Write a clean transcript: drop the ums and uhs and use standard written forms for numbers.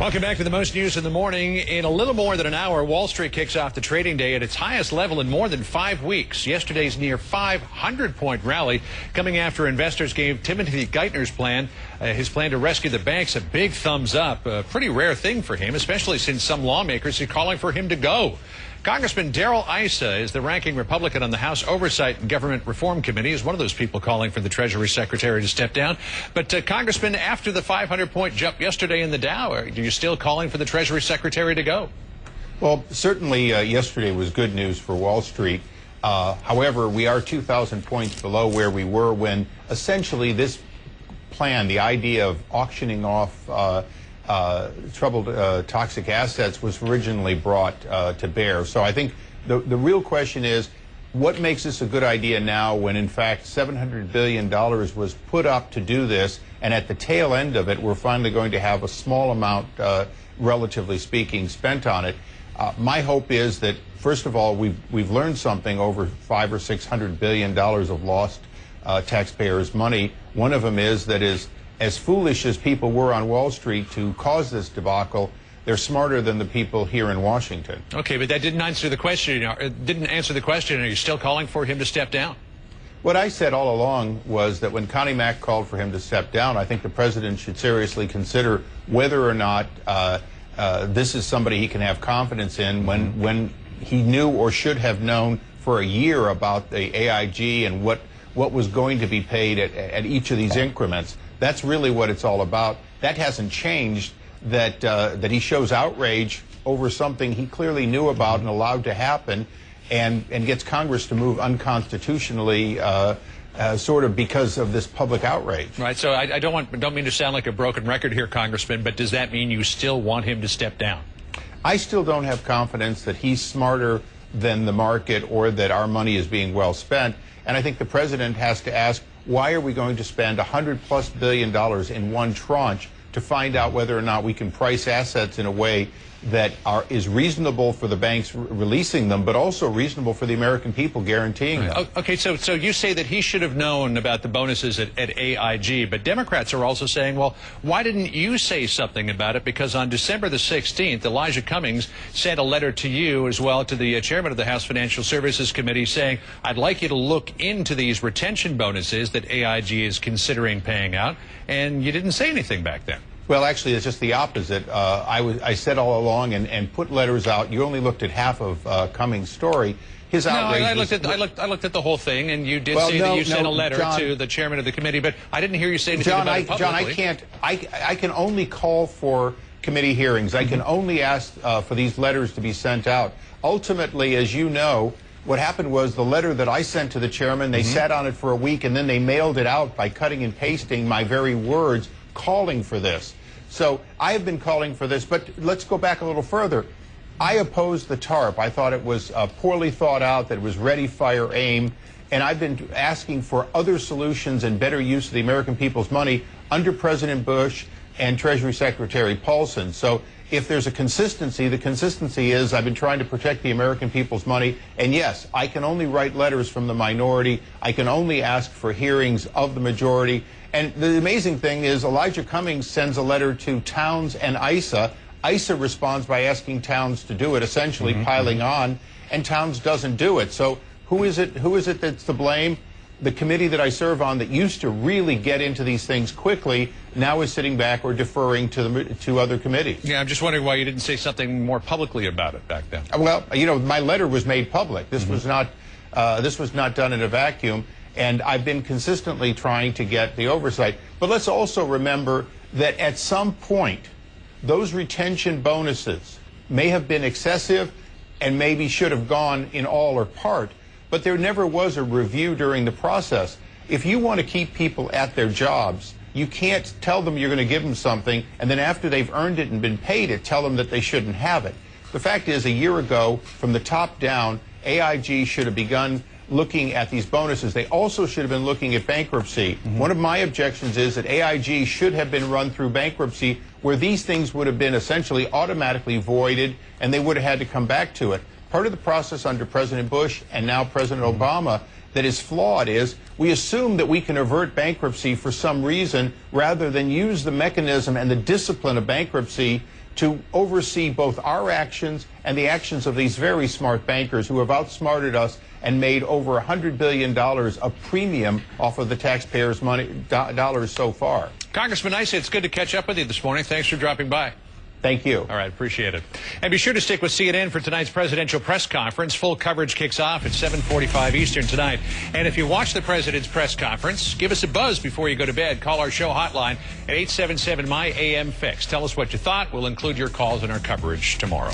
Welcome back to the most news in the morning. In a little more than an hour, Wall Street kicks off the trading day at its highest level in more than 5 weeks. Yesterday's near 500-point rally coming after investors gave Timothy Geithner's plan, his plan to rescue the banks, a big thumbs up. A pretty rare thing for him, especially since some lawmakers are calling for him to go. Congressman Darrell Issa is the ranking Republican on the House Oversight and Government Reform Committee. Is one of those people calling for the Treasury Secretary to step down. But, Congressman, after the 500-point jump yesterday in the Dow, are you still calling for the Treasury Secretary to go? Well, certainly yesterday was good news for Wall Street. However, we are 2,000 points below where we were when essentially this plan, the idea of auctioning off troubled toxic assets, was originally brought to bear. So I think the real question is, what makes this a good idea now when in fact $700 billion was put up to do this, and at the tail end of it we're finally going to have a small amount, relatively speaking, spent on it. My hope is that, first of all, we've learned something over $500 or $600 billion of lost taxpayers' money. One of them is that as foolish as people were on Wall Street to cause this debacle, they're smarter than the people here in Washington. Okay, but that didn't answer the question. Are you still calling for him to step down? What I said all along was that when Connie Mack called for him to step down, I think the president should seriously consider whether or not this is somebody he can have confidence in when he knew or should have known for a year about the AIG and what was going to be paid at each of these increments. That's really what it's all about. That hasn't changed, that he shows outrage over something he clearly knew about and allowed to happen, and gets Congress to move unconstitutionally sort of because of this public outrage. Right, so I don't mean to sound like a broken record here, Congressman, but does that mean you still want him to step down? I still don't have confidence that he's smarter than the market or that our money is being well spent, and I think the president has to ask, why are we going to spend $100+ billion in one tranche to find out whether or not we can price assets in a way that is reasonable for the banks releasing them, but also reasonable for the American people guaranteeing them? Okay, so you say that he should have known about the bonuses at AIG, but Democrats are also saying, well, why didn't you say something about it? Because on December the 16th, Elijah Cummings sent a letter to you as well, to the chairman of the House Financial Services Committee, saying, I'd like you to look into these retention bonuses that AIG is considering paying out, and you didn't say anything back then. Well, actually, it's just the opposite. I said all along and put letters out. You only looked at half of Cummings' story. His outrage. No, I looked at the whole thing, and you did say that you sent a letter to the chairman of the committee, but I didn't hear you say anything about it publicly. John, I can only call for committee hearings. I can only ask for these letters to be sent out. Ultimately, as you know, what happened was the letter that I sent to the chairman, they sat on it for a week, and then they mailed it out by cutting and pasting my very words calling for this. So I have been calling for this, but let's go back a little further. I opposed the TARP. I thought it was poorly thought out, that it was ready, fire, aim, and I've been asking for other solutions and better use of the American people's money under President Bush and Treasury Secretary Paulson. So if there's a consistency, the consistency is I've been trying to protect the American people's money, and yes, I can only write letters from the minority. I can only ask for hearings of the majority. And the amazing thing is Elijah Cummings sends a letter to Towns and Issa. Issa responds by asking Towns to do it, essentially piling on, and Towns doesn't do it. So who is it that's to blame? The committee that I serve on that used to really get into these things quickly now is sitting back or deferring to other committees. Yeah, I'm just wondering why you didn't say something more publicly about it back then. Well, you know, my letter was made public. This was not done in a vacuum. And I've been consistently trying to get the oversight. But let's also remember that at some point, those retention bonuses may have been excessive and maybe should have gone in all or part, but there never was a review during the process. If you want to keep people at their jobs, you can't tell them you're going to give them something, and then after they've earned it and been paid it, tell them that they shouldn't have it. The fact is, a year ago, from the top down, AIG should have begun looking at these bonuses. They also should have been looking at bankruptcy. One of my objections is that AIG should have been run through bankruptcy, where these things would have been essentially automatically voided and they would have had to come back to it. Part of the process under President Bush and now President Obama that is flawed is we assume that we can avert bankruptcy for some reason rather than use the mechanism and the discipline of bankruptcy to oversee both our actions and the actions of these very smart bankers who have outsmarted us and made over $100 billion of premium off of the taxpayers' money dollars so far. Congressman Issa, it's good to catch up with you this morning. Thanks for dropping by. Thank you. All right, appreciate it. And be sure to stick with CNN for tonight's presidential press conference. Full coverage kicks off at 7:45 Eastern tonight. And if you watch the president's press conference, give us a buzz before you go to bed. Call our show hotline at 877-MY-AM-FIX. Tell us what you thought. We'll include your calls in our coverage tomorrow.